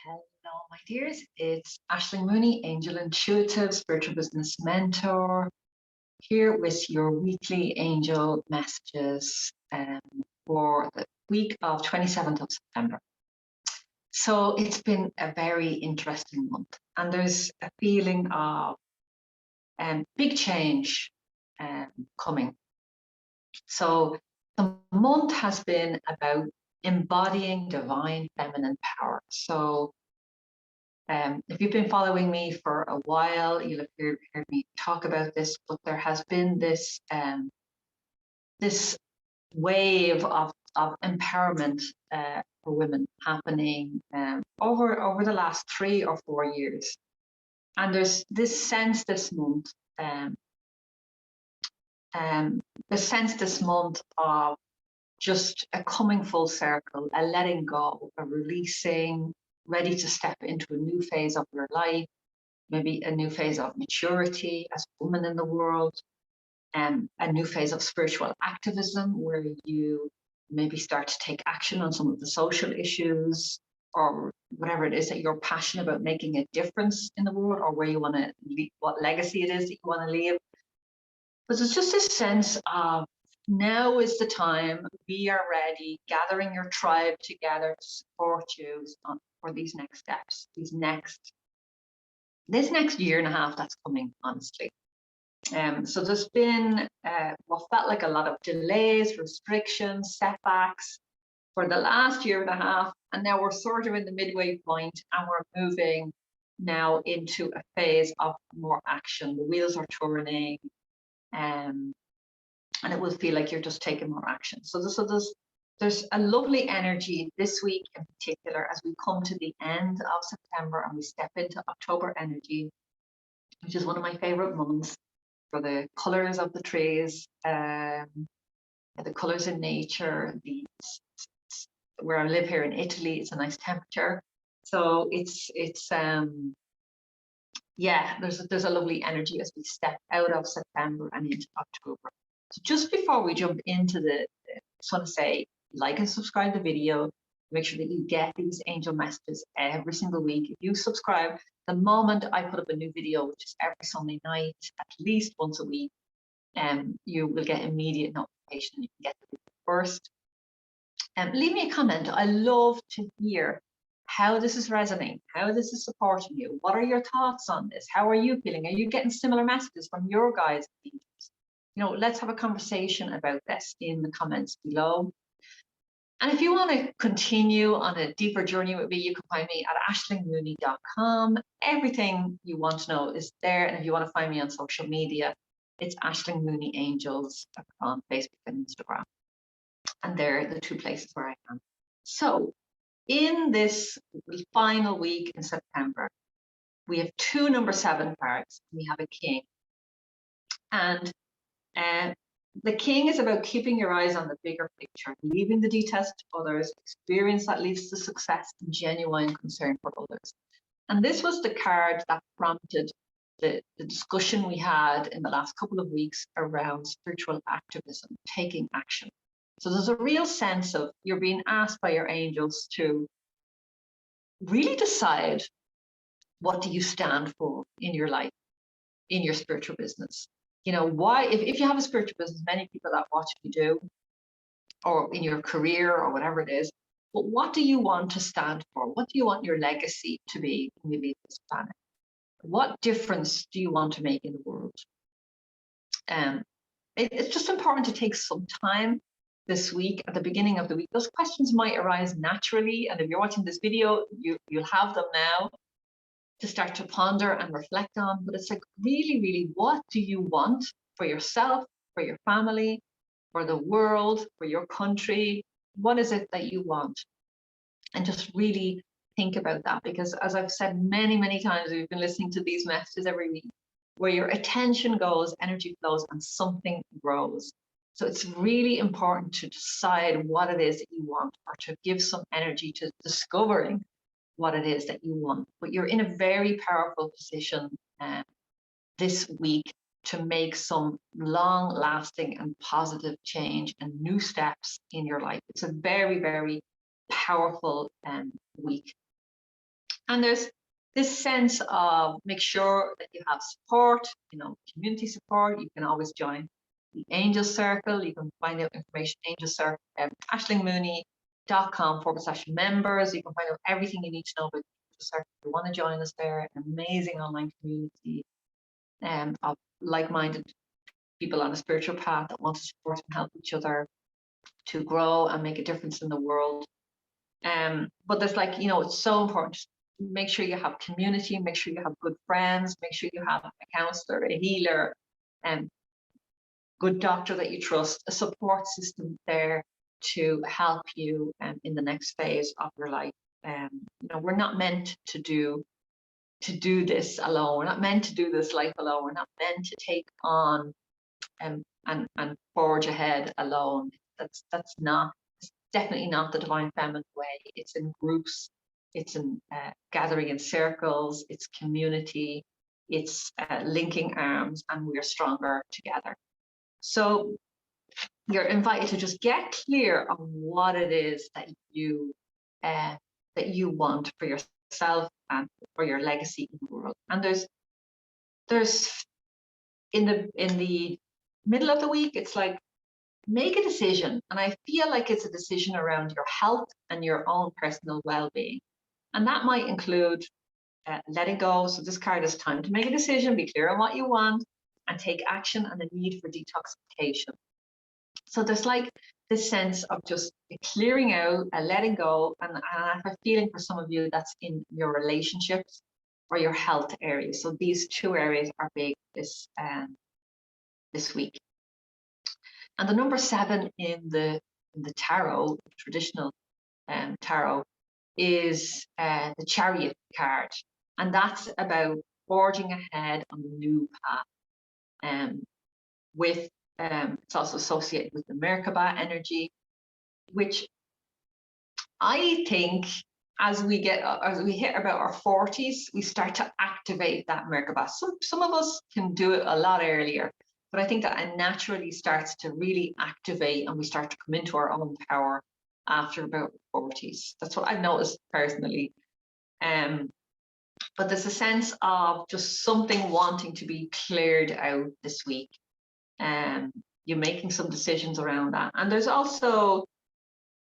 Hello, my dears. It's Aishling Mooney, Angel Intuitive, Spiritual Business Mentor, here with your weekly angel messages for the week of 27th of September. So it's been a very interesting month, and there's a feeling of big change coming. So the month has been about embodying divine feminine power. So if you've been following me for a while, you'll have heard me talk about this, but there has been this this wave of empowerment for women happening over the last 3 or 4 years. And there's this sense this month, of just a coming full circle, a letting go, a releasing, ready to step into a new phase of your life, maybe a new phase of maturity as a woman in the world, and a new phase of spiritual activism where you maybe start to take action on some of the social issues or whatever it is that you're passionate about, making a difference in the world, or where you want to leave, what legacy it is that you want to leave. But there's just this sense of now is the time, we are ready, gathering your tribe together to support you for these next steps, this next year and a half that's coming, honestly. So there's been what felt like a lot of delays, restrictions, setbacks for the last year and a half, and now we're sort of in the midway point, and we're moving now into a phase of more action. The wheels are turning, and it will feel like you're just taking more action. So there's a lovely energy this week in particular as we come to the end of September and we step into October energy, which is one of my favorite months for the colors of the trees, the colors in nature. Where I live here in Italy, it's a nice temperature. So there's a lovely energy as we step out of September and into October. So just before we jump into I just want to say, like and subscribe to the video. Make sure that you get these angel messages every single week. If you subscribe, the moment I put up a new video, which is every Sunday night, at least once a week, you will get immediate notification. You can get the video first. Leave me a comment. I love to hear how this is resonating, how this is supporting you. What are your thoughts on this? How are you feeling? Are you getting similar messages from your guys? Let's have a conversation about this in the comments below. And if you want to continue on a deeper journey with me, you can find me at aishlingmooney.com. Everything you want to know is there. And if you want to find me on social media, it's Aishling Mooney Angels on Facebook and Instagram. And they're the two places where I am. So in this final week in September, we have 2 number 7 cards. We have a king. And the king is about keeping your eyes on the bigger picture, leaving the details to others, experience that leads to success, and genuine concern for others. And this was the card that prompted the discussion we had in the last couple of weeks around spiritual activism, taking action. So there's a real sense of you're being asked by your angels to really decide, what do you stand for in your life, in your spiritual business? Why, if you have a spiritual business, many people that watch you do, or in your career or whatever it is, but what do you want to stand for? What do you want your legacy to be when you leave this planet? What difference do you want to make in the world? It's just important to take some time this week, at the beginning of the week. Those questions might arise naturally, and if you're watching this video, you'll have them now to start to ponder and reflect on. But it's like, really, really, what do you want for yourself, for your family, for the world, for your country? What is it that you want? And just really think about that, because as I've said many, many times, we've been listening to these messages every week, where your attention goes, energy flows, and something grows. So it's really important to decide what it is that you want, or to give some energy to discovering what it is that you want. But you're in a very powerful position this week to make some long-lasting and positive change and new steps in your life. It's a very, very powerful week. And there's this sense of make sure that you have support, community support. You can always join the Angel Circle. You can find out information, Angel Circle, ashlingmooney.com/members. You can find out everything you need to know about the Angel Circle. If you want to join us there, an amazing online community of like-minded people on a spiritual path that want to support and help each other to grow and make a difference in the world. But there's it's so important. Just make sure you have community, make sure you have good friends, make sure you have a counselor, a healer, and good doctor that you trust, a support system there to help you in the next phase of your life. We're not meant to do this alone. We're not meant to do this life alone. We're not meant to take on and forge ahead alone. That's definitely not the divine feminine way. It's in groups, it's in gathering in circles, it's community, it's linking arms, and we're stronger together. So you're invited to just get clear on what it is that you want for yourself and for your legacy in the world. And there's in the middle of the week, it's like, make a decision. And I feel like it's a decision around your health and your own personal well-being. And that might include letting go. So this card is time to make a decision, be clear on what you want, and take action on the need for detoxification. So there's like this sense of just clearing out, letting go. And I have a feeling for some of you that's in your relationships or your health areas. So these two areas are big this week. And the number 7 in the tarot, traditional tarot, is the Chariot card. And that's about forging ahead on the new path. It's also associated with the Merkaba energy, which I think as we hit about our 40s, we start to activate that Merkaba. Some of us can do it a lot earlier, but I think that it naturally starts to really activate and we start to come into our own power after about 40s. That's what I've noticed personally. But there's a sense of just something wanting to be cleared out this week. You're making some decisions around that. And there's also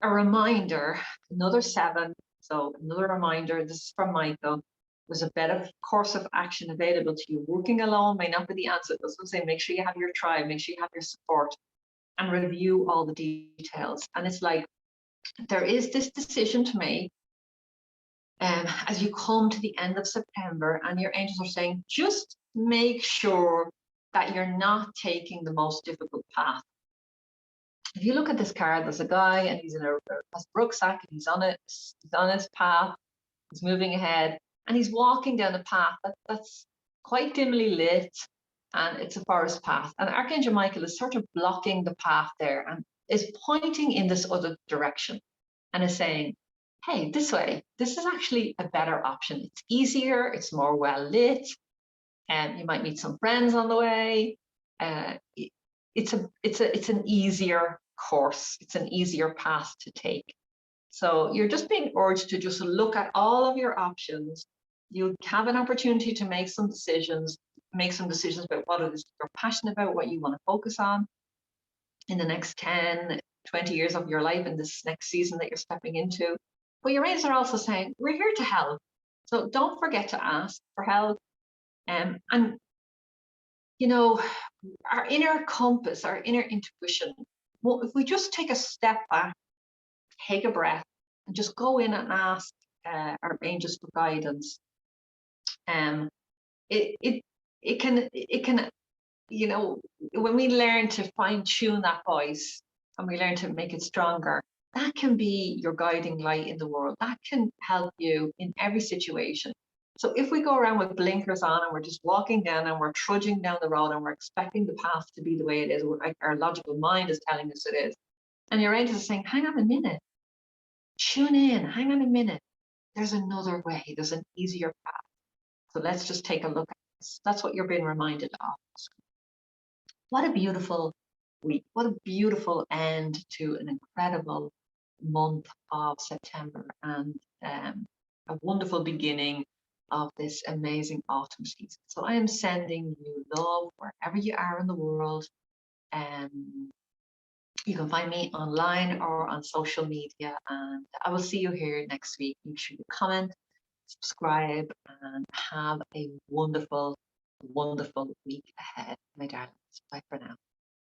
a reminder, another 7. So another reminder, this is from Michael. There's a better course of action available to you. Working alone may not be the answer. That's what I'm saying. Make sure you have your tribe, make sure you have your support, and review all the details. And it's like, there is this decision to make as you come to the end of September, and your angels are saying, just make sure that you're not taking the most difficult path. If you look at this card, there's a guy and he's in a rucksack and he's on his path, he's moving ahead, and he's walking down a path that's quite dimly lit, and it's a forest path. And Archangel Michael is sort of blocking the path there and is pointing in this other direction and is saying, hey, this way, this is actually a better option. It's easier, it's more well lit, and you might meet some friends on the way. It's an easier course. It's an easier path to take. So you're just being urged to just look at all of your options. You have an opportunity to make some decisions about what it is you're passionate about, what you want to focus on in the next 10, 20 years of your life in this next season that you're stepping into. But your angels are also saying, we're here to help. So don't forget to ask for help. And our inner compass, our inner intuition, well, if we just take a step back, take a breath, and just go in and ask our angels for guidance, it can, when we learn to fine tune that voice and we learn to make it stronger, that can be your guiding light in the world. That can help you in every situation. So if we go around with blinkers on and we're just walking down and we're trudging down the road and we're expecting the path to be the way it is, our logical mind is telling us it is, and your angels are saying, hang on a minute, tune in, hang on a minute, there's another way, there's an easier path. So let's just take a look at this. That's what you're being reminded of. What a beautiful week. What a beautiful end to an incredible month of September. And a wonderful beginning of this amazing autumn season. So I am sending you love wherever you are in the world. You can find me online or on social media, and I will see you here next week. Make sure you comment, subscribe, and have a wonderful, wonderful week ahead, my darlings. Bye for now.